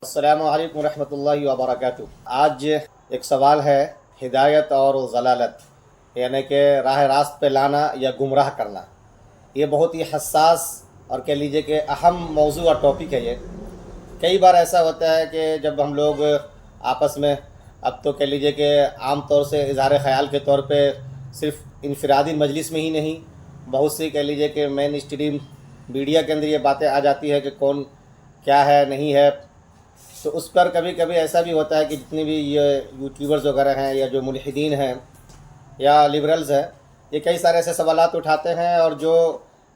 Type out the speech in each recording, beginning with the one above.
السلام علیکم ورحمۃ اللہ وبرکاتہ۔ آج ایک سوال ہے ہدایت اور ضلالت، یعنی کہ راہ راست پہ لانا یا گمراہ کرنا۔ یہ بہت ہی حساس اور کہہ لیجئے کہ اہم موضوع اور ٹاپک ہے۔ یہ کئی بار ایسا ہوتا ہے کہ جب ہم لوگ آپس میں، اب تو کہہ لیجئے کہ عام طور سے اظہار خیال کے طور پہ صرف انفرادی مجلس میں ہی نہیں، بہت سی کہہ لیجئے کہ مین اسٹریم میڈیا کے اندر یہ باتیں آ جاتی ہے کہ کون کیا ہے نہیں ہے، تو اس پر کبھی کبھی ایسا بھی ہوتا ہے کہ جتنے بھی یہ یوٹیوبرز وغیرہ ہیں یا جو ملحدین ہیں یا لبرلز ہیں، یہ کئی سارے ایسے سوالات اٹھاتے ہیں، اور جو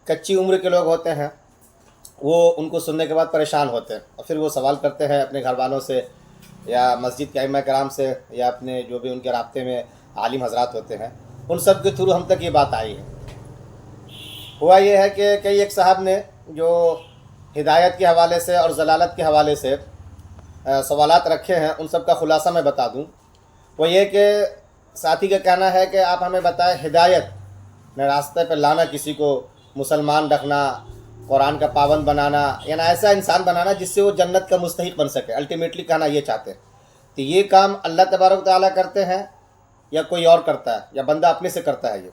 کچی عمر کے لوگ ہوتے ہیں وہ ان کو سننے کے بعد پریشان ہوتے ہیں، اور پھر وہ سوال کرتے ہیں اپنے گھر والوں سے یا مسجد کے ائمہ کرام سے یا اپنے جو بھی ان کے رابطے میں عالم حضرات ہوتے ہیں، ان سب کے تھرو ہم تک یہ بات آئی ہے۔ ہوا یہ ہے کہ کئی ایک صاحب نے جو ہدایت کے حوالے سے اور ضلالت کے حوالے سے سوالات رکھے ہیں، ان سب کا خلاصہ میں بتا دوں۔ وہ یہ کہ ساتھی کا کہنا ہے کہ آپ ہمیں بتائیں ہدایت میں راستے پہ لانا، کسی کو مسلمان رکھنا، قرآن کا پابند بنانا، یعنی ایسا انسان بنانا جس سے وہ جنت کا مستحق بن سکے، الٹیمیٹلی کہنا یہ چاہتے ہیں۔ تو یہ کام اللہ تبارک و تعالیٰ کرتے ہیں یا کوئی اور کرتا ہے، یا بندہ اپنے سے کرتا ہے یہ۔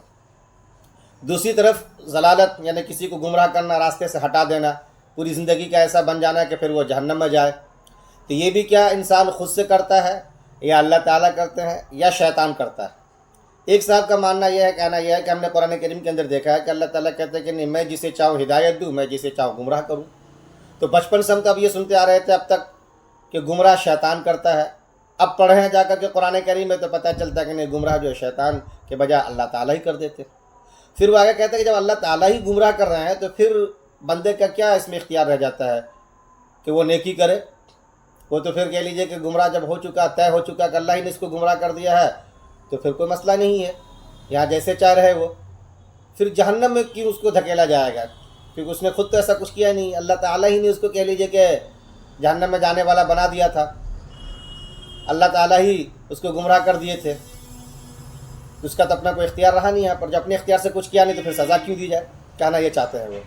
دوسری طرف ضلالت یعنی کسی کو گمراہ کرنا، راستے سے ہٹا دینا، پوری زندگی کا ایسا بن جانا کہ پھر وہ جہنم میں جائے۔ تو یہ بھی کیا انسان خود سے کرتا ہے یا اللہ تعالیٰ کرتے ہیں یا شیطان کرتا ہے؟ ایک صاحب کا ماننا یہ ہے، کہنا یہ ہے کہ ہم نے قرآن کریم کے اندر دیکھا ہے کہ اللہ تعالیٰ کہتے ہیں کہ نہیں، میں جسے چاہوں ہدایت دوں، میں جسے چاہوں گمراہ کروں۔ تو بچپن سے ہم تو اب یہ سنتے آ رہے تھے اب تک کہ گمراہ شیطان کرتا ہے۔ اب پڑھے ہیں جا کر کے قرآن کریم میں تو پتہ چلتا ہے کہ نہیں، گمراہ جو ہے شیطان کے بجائے اللہ تعالیٰ ہی کر دیتے۔ پھر وہ آگے کہتے ہیں کہ جب اللہ تعالیٰ ہی گمراہ کر رہے ہیں تو پھر بندے کا کیا اس میں اختیار رہ جاتا ہے کہ وہ نیکی کرے؟ وہ تو پھر کہہ لیجئے کہ گمراہ جب ہو چکا، طے ہو چکا کہ اللہ ہی نے اس کو گمراہ کر دیا ہے، تو پھر کوئی مسئلہ نہیں ہے، یہاں جیسے چاہ رہے وہ۔ پھر جہنم میں کیوں اس کو دھکیلا جائے گا؟ کیونکہ اس نے خود تو ایسا کچھ کیا نہیں، اللہ تعالیٰ ہی نے اس کو کہہ لیجئے کہ جہنم میں جانے والا بنا دیا تھا، اللہ تعالیٰ ہی اس کو گمراہ کر دیے تھے، اس کا تو اپنا کوئی اختیار رہا نہیں یہاں پر۔ جب اپنے اختیار سے کچھ کیا نہیں تو پھر سزا کیوں دی جائے؟ کہنا یہ چاہتے ہیں وہ۔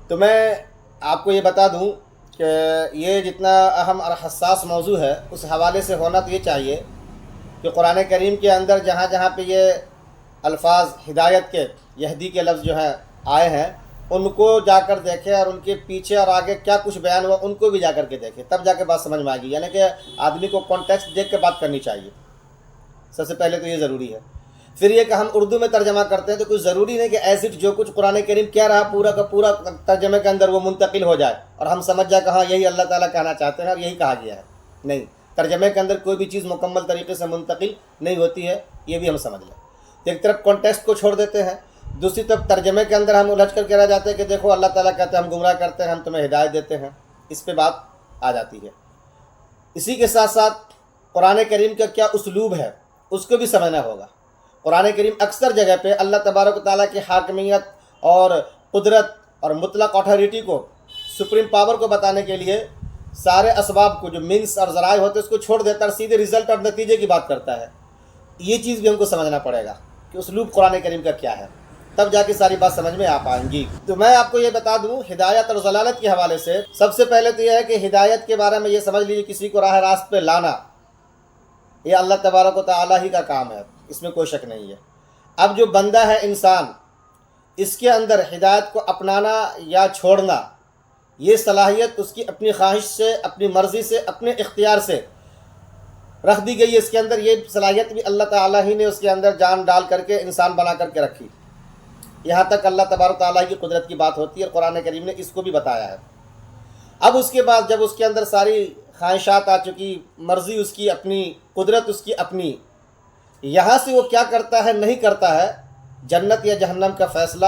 تو میں آپ کو یہ بتا دوں کہ یہ جتنا اہم اور حساس موضوع ہے، اس حوالے سے ہونا تو یہ چاہیے کہ قرآن کریم کے اندر جہاں جہاں پہ یہ الفاظ ہدایت کے، یہدی کے لفظ جو ہیں آئے ہیں، ان کو جا کر دیکھیں، اور ان کے پیچھے اور آگے کیا کچھ بیان ہوا ان کو بھی جا کر کے دیکھیں، تب جا کے بات سمجھ میں آئے گی۔ یعنی کہ آدمی کو کانٹیکسٹ دیکھ کے بات کرنی چاہیے، سب سے پہلے تو یہ ضروری ہے۔ پھر یہ کہ ہم اردو میں ترجمہ کرتے ہیں تو کچھ ضروری نہیں کہ ایز اٹ جو کچھ قرآن کریم کہہ رہا پورا کا پورا ترجمے کے اندر وہ منتقل ہو جائے اور ہم سمجھ جائے کہ ہاں یہی اللہ تعالیٰ کہنا چاہتے ہیں اور یہی کہا گیا ہے۔ نہیں، ترجمے کے اندر کوئی بھی چیز مکمل طریقے سے منتقل نہیں ہوتی ہے، یہ بھی ہم سمجھ لیں۔ ایک طرف کانٹیکسٹ کو چھوڑ دیتے ہیں، دوسری طرف ترجمے کے اندر ہم الجھ کر کے رہ جاتے ہیں کہ دیکھو اللہ تعالیٰ کہتے ہیں ہم گمراہ کرتے ہیں، ہم تمہیں ہدایت دیتے ہیں، اس پہ بات آ جاتی ہے۔ اسی کے ساتھ ساتھ قرآن کریم کا کیا اسلوب ہے اس کو بھی سمجھنا ہوگا۔ قرآن کریم اکثر جگہ پہ اللہ تبارک و تعالیٰ کی حاکمیت اور قدرت اور مطلق اتھارٹی کو، سپریم پاور کو بتانے کے لیے سارے اسباب کو، جو مینس اور ذرائع ہوتے ہیں، اس کو چھوڑ دیتا ہے اور سیدھے رزلٹ اور نتیجے کی بات کرتا ہے۔ یہ چیز بھی ہم کو سمجھنا پڑے گا کہ اسلوب قرآن کریم کا کیا ہے، تب جا کے ساری بات سمجھ میں آ پائیں گی۔ تو میں آپ کو یہ بتا دوں ہدایت اور ضلالت کے حوالے سے، سب سے پہلے تو یہ ہے کہ ہدایت کے بارے میں یہ سمجھ لیجیے کسی کو راہ راست پہ لانا یہ اللہ تبارک و تعالیٰ ہی کا کام ہے، اس میں کوئی شک نہیں ہے۔ اب جو بندہ ہے انسان، اس کے اندر ہدایت کو اپنانا یا چھوڑنا، یہ صلاحیت اس کی اپنی خواہش سے، اپنی مرضی سے، اپنے اختیار سے رکھ دی گئی ہے۔ اس کے اندر یہ صلاحیت بھی اللہ تعالیٰ ہی نے اس کے اندر جان ڈال کر کے انسان بنا کر کے رکھی۔ یہاں تک اللہ تبارک و تعالیٰ کی قدرت کی بات ہوتی ہے، اور قرآن کریم نے اس کو بھی بتایا ہے۔ اب اس کے بعد جب اس کے اندر ساری خواہشات آ چکی، مرضی اس کی اپنی، قدرت اس کی اپنی، یہاں سے وہ کیا کرتا ہے نہیں کرتا ہے، جنت یا جہنم کا فیصلہ،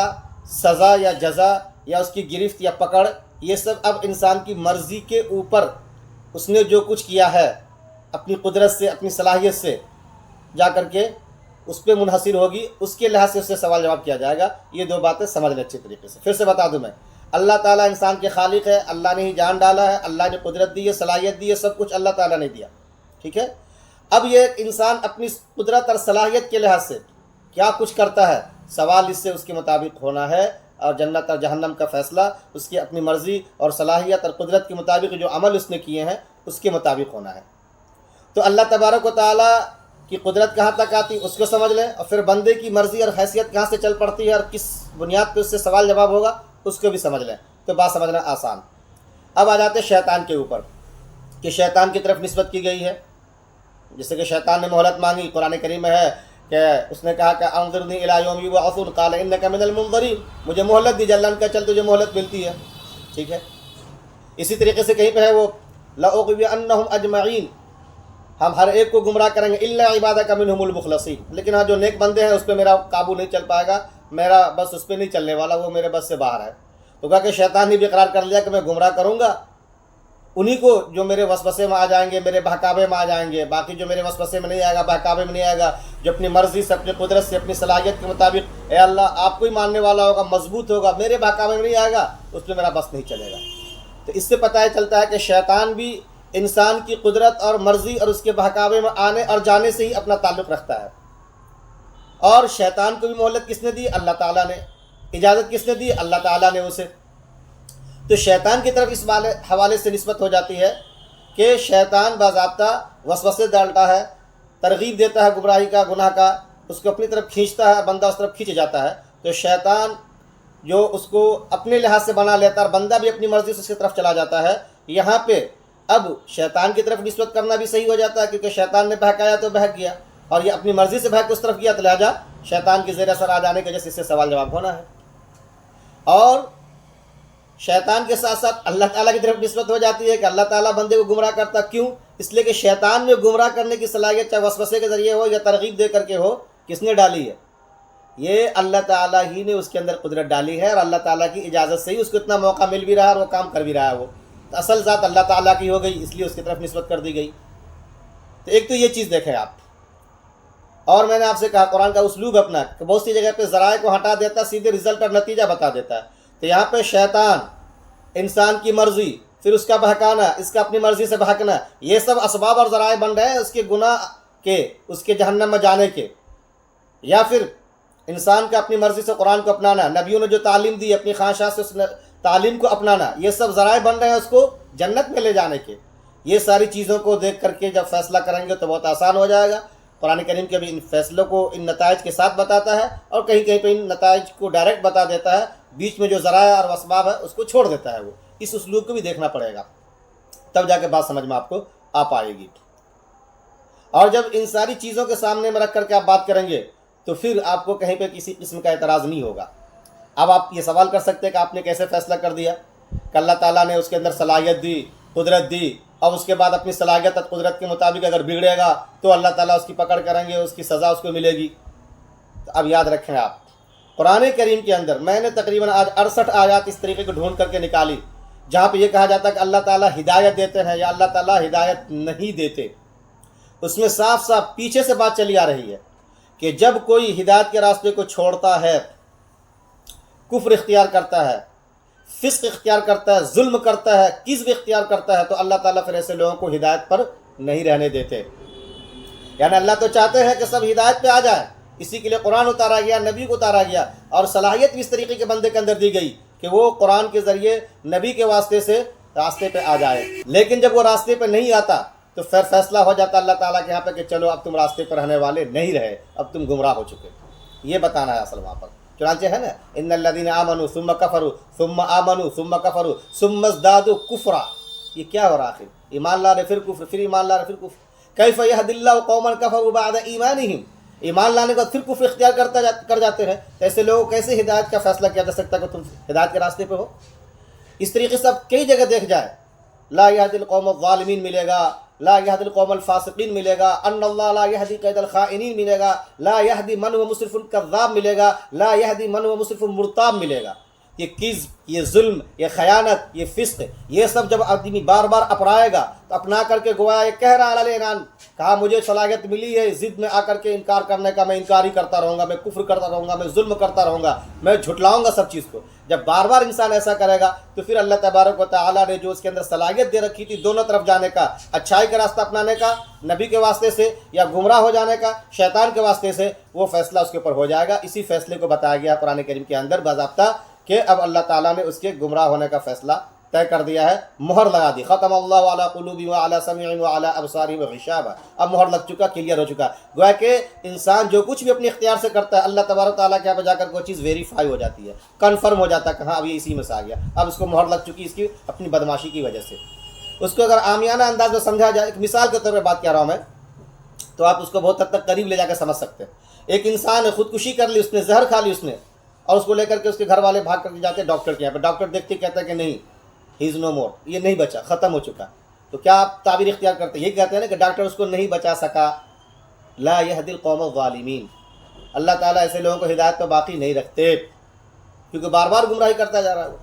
سزا یا جزا، یا اس کی گرفت یا پکڑ، یہ سب اب انسان کی مرضی کے اوپر اس نے جو کچھ کیا ہے اپنی قدرت سے، اپنی صلاحیت سے جا کر کے اس پہ منحصر ہوگی، اس کے لحاظ سے اس سے سوال جواب کیا جائے گا۔ یہ دو باتیں سمجھ لیں اچھے طریقے سے۔ پھر سے بتا دوں میں، اللہ تعالیٰ انسان کے خالق ہے، اللہ نے ہی جان ڈالا ہے، اللہ نے قدرت دی ہے، صلاحیت دی ہے، سب کچھ اللہ تعالیٰ نے دیا، ٹھیک ہے۔ اب یہ انسان اپنی قدرت اور صلاحیت کے لحاظ سے کیا کچھ کرتا ہے، سوال اس سے اس کے مطابق ہونا ہے، اور جنت اور جہنم کا فیصلہ اس کی اپنی مرضی اور صلاحیت اور قدرت کے مطابق جو عمل اس نے کیے ہیں اس کے مطابق ہونا ہے۔ تو اللہ تبارک و تعالیٰ کی قدرت کہاں تک آتی اس کو سمجھ لیں، اور پھر بندے کی مرضی اور حیثیت کہاں سے چل پڑتی ہے اور کس بنیاد پہ اس سے سوال جواب ہوگا اس کو بھی سمجھ لیں، تو بات سمجھنا آسان۔ اب آ جاتے شیطان کے اوپر کہ شیطان کی طرف نسبت کی گئی ہے، جیسے کہ شیطان نے مہلت مانگی، قرآن کریم میں ہے کہ اس نے کہا کہ انظرنی الی یوم یبعثون قال انک من المنظرین، مجھے مہلت دی، اللہ کا چل تجھے مہلت ملتی ہے، ٹھیک ہے۔ اسی طریقے سے کہیں پہ ہے وہ لأغوینہم اجمعین، ہم ہر ایک کو گمراہ کریں گے الا عبادک منہم المخلصین، لیکن ہاں جو نیک بندے ہیں اس پہ میرا قابو نہیں چل پائے گا، میرا بس اس پہ نہیں چلنے والا، وہ میرے بس سے باہر ہے۔ تو کہا کہ شیطان نے بھی اقرار کر لیا کہ میں گمراہ کروں گا انہی کو جو میرے وسوسے میں آ جائیں گے، میرے بہکاوے میں آ جائیں گے، باقی جو میرے وسوسے میں نہیں آئے گا، بہکاوے میں نہیں آئے گا، جو اپنی مرضی سے، اپنی قدرت سے، اپنی صلاحیت کے مطابق اے اللہ آپ کو ہی ماننے والا ہوگا، مضبوط ہوگا، میرے بہکاوے میں نہیں آئے گا، اس پہ میرا بس نہیں چلے گا۔ تو اس سے پتہ چلتا ہے کہ شیطان بھی انسان کی قدرت اور مرضی اور اس کے بہکاوے میں آنے اور جانے سے ہی اپنا تعلق رکھتا ہے۔ اور شیطان کو بھی مہلت کس نے دی؟ اللہ تعالیٰ نے۔ اجازت کس نے دی؟ اللہ تعالیٰ نے اسے۔ تو شیطان کی طرف اس حوالے سے نسبت ہو جاتی ہے کہ شیطان باضابطہ وسوسے ڈالتا ہے، ترغیب دیتا ہے گمراہی کا، گناہ کا، اس کو اپنی طرف کھینچتا ہے، بندہ اس طرف کھینچ جاتا ہے۔ تو شیطان جو اس کو اپنے لحاظ سے بنا لیتا ہے اور بندہ بھی اپنی مرضی سے اس کی طرف چلا جاتا ہے، یہاں پہ اب شیطان کی طرف نسبت کرنا بھی صحیح ہو جاتا ہے، کیونکہ شیطان نے بہکایا تو بہک گیا، اور یہ اپنی مرضی سے بہک کے اس طرف گیا، تو لہٰذا شیطان کی زیر اثر آ جانے کی وجہ سے اس سے سوال جواب ہونا ہے۔ اور شیطان کے ساتھ ساتھ اللہ تعالیٰ کی طرف نسبت ہو جاتی ہے کہ اللہ تعالیٰ بندے کو گمراہ کرتا، کیوں؟ اس لیے کہ شیطان میں گمراہ کرنے کی صلاحیت چاہے وسوسے کے ذریعے ہو یا ترغیب دے کر کے ہو، کس نے ڈالی ہے؟ یہ اللہ تعالیٰ ہی نے اس کے اندر قدرت ڈالی ہے، اور اللہ تعالیٰ کی اجازت سے ہی اس کو اتنا موقع مل بھی رہا ہے اور وہ کام کر بھی رہا ہے۔ وہ تو اصل ذات اللہ تعالیٰ کی ہو گئی، اس لیے اس کی طرف نسبت کر دی گئی۔ تو ایک تو یہ چیز دیکھیں آپ، اور میں نے آپ سے کہا قرآن کا اسلوب اپنا کہ بہت سی جگہ پہ ذرائع کو ہٹا دیتا، سیدھے رزلٹ اور نتیجہ بتا دیتا ہے۔ تو یہاں پہ شیطان، انسان کی مرضی، پھر اس کا بہکانا، اس کا اپنی مرضی سے بہکنا، یہ سب اسباب اور ذرائع بن رہے ہیں اس کے گناہ کے، اس کے جہنم میں جانے کے۔ یا پھر انسان کا اپنی مرضی سے قرآن کو اپنانا، نبیوں نے جو تعلیم دی اپنی خواہشات سے اس تعلیم کو اپنانا، یہ سب ذرائع بن رہے ہیں اس کو جنت میں لے جانے کے۔ یہ ساری چیزوں کو دیکھ کر کے جب فیصلہ کریں گے تو بہت آسان ہو جائے گا۔ قرآن کریم کے بھی ان فیصلوں کو ان نتائج کے ساتھ بتاتا ہے، اور کہیں کہیں پہ ان نتائج کو ڈائریکٹ بتا دیتا ہے، بیچ میں جو ذرائع اور اسباب ہے اس کو چھوڑ دیتا ہے۔ وہ اس اسلوب کو بھی دیکھنا پڑے گا، تب جا کے بات سمجھ میں آپ کو آ پائے گی۔ اور جب ان ساری چیزوں کے سامنے میں رکھ کر کے آپ بات کریں گے تو پھر آپ کو کہیں پہ کسی قسم کا اعتراض نہیں ہوگا۔ اب آپ یہ سوال کر سکتے ہیں کہ آپ نے کیسے فیصلہ کر دیا کہ اللہ تعالیٰ نے اس کے اندر صلاحیت دی، قدرت دی، اور اس کے بعد اپنی صلاحیت اور قدرت کے مطابق اگر بگڑے گا تو اللہ تعالیٰ اس کی پکڑ کریں گے، اس کی سزا اس کو ملے گی۔ تو اب یاد رکھیں آپ، قرآن کریم کے اندر میں نے تقریباً آج 68 آیات اس طریقے کو ڈھونڈ کر کے نکالی جہاں پہ یہ کہا جاتا ہے کہ اللہ تعالیٰ ہدایت دیتے ہیں یا اللہ تعالیٰ ہدایت نہیں دیتے۔ اس میں صاف صاف پیچھے سے بات چلی آ رہی ہے کہ جب کوئی ہدایت کے راستے کو چھوڑتا ہے، کفر اختیار کرتا ہے، فسق اختیار کرتا ہے، ظلم کرتا ہے، کذب اختیار کرتا ہے، تو اللہ تعالیٰ پھر ایسے لوگوں کو ہدایت پر نہیں رہنے دیتے۔ یعنی اللہ تو چاہتے ہیں کہ سب ہدایت پہ آ جائیں، اسی کے لیے قرآن اتارا گیا، نبی کو اتارا گیا، اور صلاحیت بھی اس طریقے کے بندے کے اندر دی گئی کہ وہ قرآن کے ذریعے نبی کے واسطے سے راستے پہ آ جائے۔ لیکن جب وہ راستے پہ نہیں آتا تو پھر فیصلہ ہو جاتا اللہ تعالیٰ کے یہاں پہ کہ چلو اب تم راستے پر رہنے والے نہیں رہے، اب تم گمراہ ہو چکے۔ یہ بتانا ہے اصل وہاں پر، چنانچہ ہے نا ان الذین آمنوا ثم کفروا ثم آمنوا ثم کفروا ثم ازدادوا کفرا۔ یہ کیا ہو رہا آخر؟ ایمان لا رہے پھر کفر، پھر ایمان لا رہے پھر کفر۔ کیف یہدی اللہ قوما کفروا بعد ایمانہم، ایمان لانے کے بعد پھر کفر اختیار کر جاتے ہیں، تو ایسے لوگوں کیسے ہدایت کا فیصلہ کیا جا سکتا ہے کہ تم ہدایت کے راستے پہ ہو؟ اس طریقے سے اب کئی جگہ دیکھ جائے، لا یہدی القوم الظالمین ملے گا، لا یہدی القوم الفاسقین ملے گا، ان اللہ لا یہدی قید الخائنین ملے گا، لا یہدی من هو مسرف کذاب ملے گا، لا یہدی من هو مسرف مرتاب ملے گا۔ یہ کذب، یہ ظلم، یہ خیانت، یہ فسق، یہ سب جب آدمی بار بار اپنائے گا تو اپنا کر کے گویا یہ کہہ رہا ہے العنان، کہا مجھے صلاحیت ملی ہے ضد میں آ کر کے انکار کرنے کا، میں انکار ہی کرتا رہوں گا، میں کفر کرتا رہوں گا، میں ظلم کرتا رہوں گا، میں جھٹلاؤں گا سب چیز کو۔ جب بار بار انسان ایسا کرے گا تو پھر اللہ تبارک و تعالیٰ نے جو اس کے اندر صلاحیت دے رکھی تھی دونوں طرف جانے کا، اچھائی کا راستہ اپنانے کا نبی کے واسطے سے یا گمراہ ہو جانے کا شیطان کے واسطے سے، وہ فیصلہ اس کے اوپر ہو جائے گا۔ اسی فیصلے کو بتایا گیا قرآن کریم کے اندر باضابطہ کہ اب اللہ تعالیٰ نے اس کے گمراہ ہونے کا فیصلہ طے کر دیا ہے، مہر لگا دی۔ ختم اللہ علی قلوبہم وعلی سمعہم وعلی ابصارہم غشاوہ، اب مہر لگ چکا، کلیئر ہو چکا۔ گویا کہ انسان جو کچھ بھی اپنے اختیار سے کرتا ہے اللہ تبارک تعالیٰ کے یہاں پہ جا کر کوئی چیز ویریفائی ہو جاتی ہے، کنفرم ہو جاتا ہے کہ ہاں اب یہ اسی میں سے آ گیا، اب اس کو مہر لگ چکی اس کی اپنی بدماشی کی وجہ سے۔ اس کو اگر عامیانہ انداز میں سمجھا جائے، ایک مثال کے طور پہ بات کر رہا ہوں میں، تو آپ اس کو بہت حد تک قریب لے جا کے سمجھ سکتے ہیں۔ ایک انسان نے خودکشی کر لی، اس نے زہر کھا لی اس نے، اور اس کو لے کر کے اس کے گھر والے بھاگ کر کے جاتے ہیں ڈاکٹر کے یہاں پہ، ڈاکٹر دیکھتے کہتا ہے کہ نہیں، ہی از نو مور، یہ نہیں بچا، ختم ہو چکا۔ تو کیا آپ تعبیر اختیار کرتے ہیں؟ یہ کہتے ہیں نا کہ ڈاکٹر اس کو نہیں بچا سکا، لا یہدی القوم الظالمین، اللہ تعالیٰ ایسے لوگوں کو ہدایت پہ باقی نہیں رکھتے، کیونکہ بار بار گمراہی کرتا جا رہا ہے وہ۔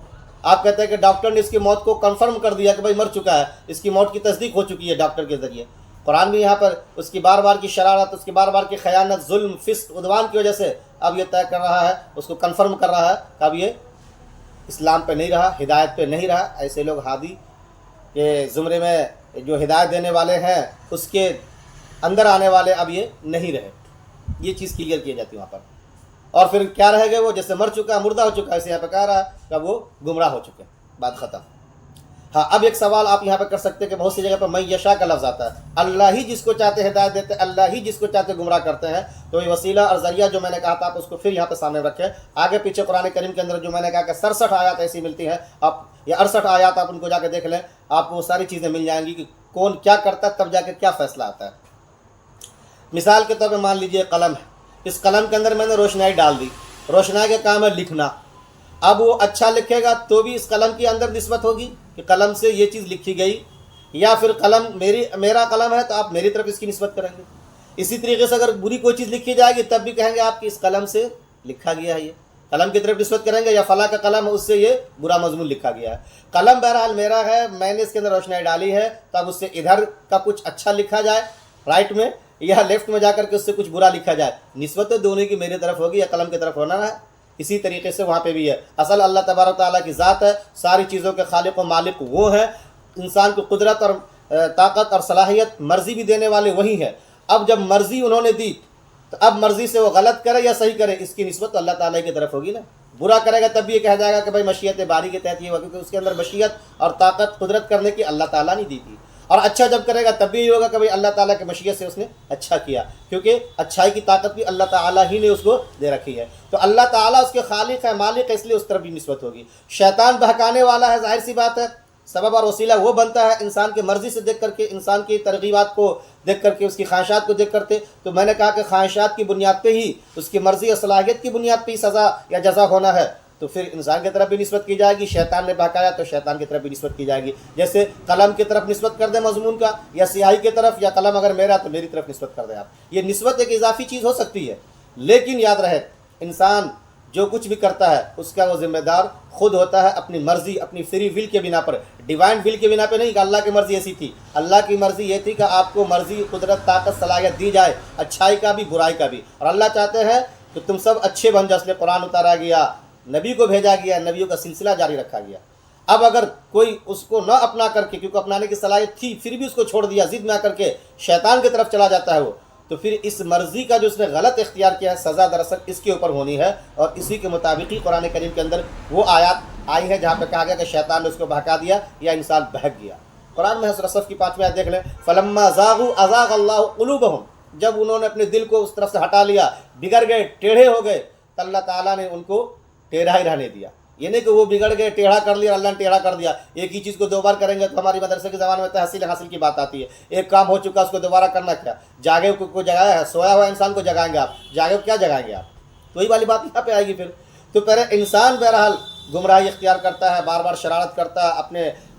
آپ کہتے ہیں کہ ڈاکٹر نے اس کی موت کو کنفرم کر دیا کہ بھائی مر چکا ہے، اس کی موت کی تصدیق ہو چکی ہے ڈاکٹر کے ذریعے۔ قرآن بھی یہاں پر اس کی بار بار کی شرارت، اس کی بار بار کی خیانت، ظلم، فسق، عدوان کی وجہ سے اب یہ طے کر رہا ہے، اس کو کنفرم کر رہا ہے کہ اب یہ اسلام پہ نہیں رہا، ہدایت پہ نہیں رہا۔ ایسے لوگ ہادی کے زمرے میں جو ہدایت دینے والے ہیں اس کے اندر آنے والے اب یہ نہیں رہے، یہ چیز کلیئر کی جاتی ہے وہاں پر۔ اور پھر کیا رہ گئے وہ؟ جیسے مر چکا، مردہ ہو چکا، ایسے یہاں پہ کہہ رہا ہے کہ اب وہ گمراہ ہو چکے، بات ختم۔ ہاں، اب ایک سوال آپ یہاں پہ کر سکتے ہیں کہ بہت سی جگہ پر من یشاء کا لفظ آتا ہے، اللہ ہی جس کو چاہتے ہدایت دیتے ہیں، اللہ ہی جس کو چاہتے گمراہ کرتے ہیں۔ تو یہ وسیلہ اور ذریعہ جو میں نے کہا تھا آپ اس کو پھر یہاں پہ سامنے رکھیں۔ آگے پیچھے قرآن کریم کے اندر جو میں نے کہا کہ 67 آیات ایسی ملتی ہیں، آپ یہ 68 آیات آپ ان کو جا کے دیکھ لیں، آپ کو وہ ساری چیزیں مل جائیں گی کہ کون کیا کرتا ہے، تب جا کے کیا فیصلہ آتا ہے۔ مثال کے طور پہ مان لیجئے قلم ہے، اس قلم کے اندر میں نے روشنائی ڈال دی، روشنائی کا کام ہے لکھنا۔ اب وہ اچھا لکھے گا تو بھی اس قلم کی اندر نسبت ہوگی کہ قلم سے یہ چیز لکھی گئی، یا پھر قلم میرا قلم ہے تو آپ میری طرف اس کی نسبت کریں گے۔ اسی طریقے سے اگر بری کوئی چیز لکھی جائے گی تب بھی کہیں گے آپ کی اس قلم سے لکھا گیا ہے، یہ قلم کی طرف نسبت کریں گے، یا فلاں کا قلم ہے اس سے یہ برا مضمون لکھا گیا ہے۔ قلم بہرحال میرا ہے، میں نے اس کے اندر روشنائی ڈالی ہے، تو اب اس سے ادھر کا کچھ اچھا لکھا جائے رائٹ میں، یا لیفٹ میں جا کر کے اس سے کچھ برا لکھا جائے، نسبت تو دونوں کی میری طرف ہوگی یا قلم کی طرف ہونا ہے۔ اسی طریقے سے وہاں پہ بھی ہے، اصل اللہ تبارک تعالیٰ کی ذات ہے، ساری چیزوں کے خالق و مالک وہ ہیں، انسان کو قدرت اور طاقت اور صلاحیت مرضی بھی دینے والے وہی ہیں۔ اب جب مرضی انہوں نے دی تو اب مرضی سے وہ غلط کرے یا صحیح کرے، اس کی نسبت تو اللہ تعالیٰ کی طرف ہوگی نا۔ برا کرے گا تب بھی یہ کہا جائے گا کہ بھائی مشیت باری کے تحت یہ ہوا، کیونکہ اس کے اندر مشیت اور طاقت قدرت کرنے کی اللہ تعالیٰ نے دی تھی۔ اور اچھا جب کرے گا تب بھی یہ ہوگا کہ بھائی اللہ تعالیٰ کی مشیت سے اس نے اچھا کیا، کیونکہ اچھائی کی طاقت بھی اللہ تعالیٰ ہی نے اس کو دے رکھی ہے۔ تو اللہ تعالیٰ اس کے خالق ہے، مالک ہے، اس لیے اس طرف بھی نسبت ہوگی۔ شیطان بہکانے والا ہے، ظاہر سی بات ہے، سبب اور وسیلہ وہ بنتا ہے انسان کی مرضی سے دیکھ کر کے، انسان کی ترغیبات کو دیکھ کر کے، اس کی خواہشات کو دیکھ کرتے۔ تو میں نے کہا کہ خواہشات کی بنیاد پہ ہی، اس کی مرضی اور صلاحیت کی بنیاد پہ ہی سزا یا جزا ہونا ہے، تو پھر انسان کی طرف بھی نسبت کی جائے گی۔ شیطان نے بہکایا تو شیطان کی طرف بھی نسبت کی جائے گی، جیسے قلم کی طرف نسبت کر دیں مضمون کا، یا سیاہی کی طرف، یا قلم اگر میرا تو میری طرف نسبت کر دیں آپ۔ یہ نسبت ایک اضافی چیز ہو سکتی ہے، لیکن یاد رہے انسان جو کچھ بھی کرتا ہے اس کا وہ ذمہ دار خود ہوتا ہے، اپنی مرضی، اپنی فری ول کے بنا پر، ڈیوائن ول کے بنا پہ نہیں کہ اللہ کی مرضی ایسی تھی۔ اللہ کی مرضی یہ تھی کہ آپ کو مرضی، قدرت، طاقت، صلاحیت دی جائے، اچھائی کا بھی برائی کا بھی، اور اللہ چاہتے ہیں کہ تم سب اچھے بن جاؤ، اس لیے قرآن اتارا گیا، نبی کو بھیجا گیا، نبیوں کا سلسلہ جاری رکھا گیا۔ اب اگر کوئی اس کو نہ اپنا کر کے، کیونکہ اپنانے کی صلاحیت تھی پھر بھی اس کو چھوڑ دیا، ضد میں آ کر کے شیطان کی طرف چلا جاتا ہے وہ، تو پھر اس مرضی کا جو اس نے غلط اختیار کیا ہے، سزا دراصل اس کے اوپر ہونی ہے۔ اور اسی کے مطابق ہی قرآن کریم کے اندر وہ آیات آئی ہے جہاں پہ کہا گیا کہ شیطان نے اس کو بہکا دیا یا انسان بہک گیا۔ قرآن میں سورہ صف کی 5ویں آیت دیکھ لیں، فلما زاغوا ازاغ اللہ قلوبہم، جب انہوں نے اپنے دل کو اس طرف سے ہٹا لیا، بگڑ گئے، ٹیڑھے ہو گئے، تو اللہ تعالیٰ نے ان کو ٹیڑھا ہی رہنے دیا۔ یہ نہیں کہ وہ بگڑ گئے، ٹیڑھا کر لیا، اللہ نے ٹیڑھا کر دیا۔ ایک ہی چیز کو دو بار کریں گے تو ہماری مدرسے کے زمانے میں تحصیل حاصل کی بات آتی ہے، ایک کام ہو چکا اس کو دوبارہ کرنا کیا؟ جاگے کو جگایا ہے، سویا ہوا انسان کو جگائیں گے آپ، جاگے کو کیا جگائیں گے آپ؟ تو وہی والی بات یہاں پہ آئے گی پھر۔ تو پہلے انسان بہرحال گمراہی اختیار کرتا ہے، بار بار شرارت کرتا ہے، اپنے